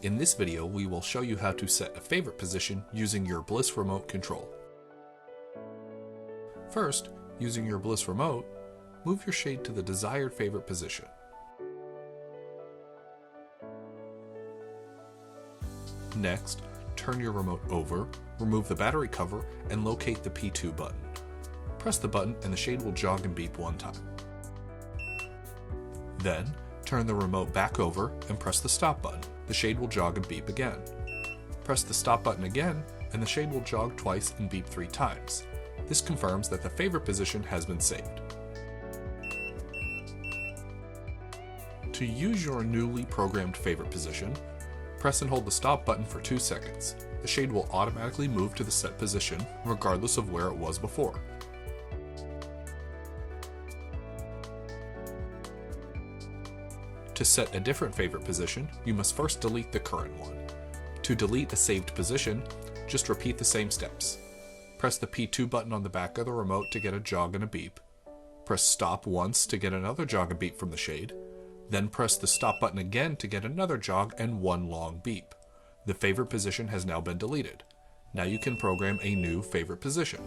In this video, we will show you how to set a favorite position using your Bliss remote control. First, using your Bliss remote, move your shade to the desired favorite position. Next, turn your remote over, remove the battery cover, and locate the P2 button. Press the button and the shade will jog and beep one time. Then, turn the remote back over and press the stop button. The shade will jog and beep again. Press the stop button again and the shade will jog twice and beep 3 times. This confirms that the favorite position has been saved. To use your newly programmed favorite position, press and hold the stop button for 2 seconds. The shade will automatically move to the set position regardless of where it was before. To set a different favorite position, you must first delete the current one. To delete a saved position, just repeat the same steps. Press the P2 button on the back of the remote to get a jog and a beep. Press stop once to get another jog and beep from the shade. Then press the stop button again to get another jog and one long beep. The favorite position has now been deleted. Now you can program a new favorite position.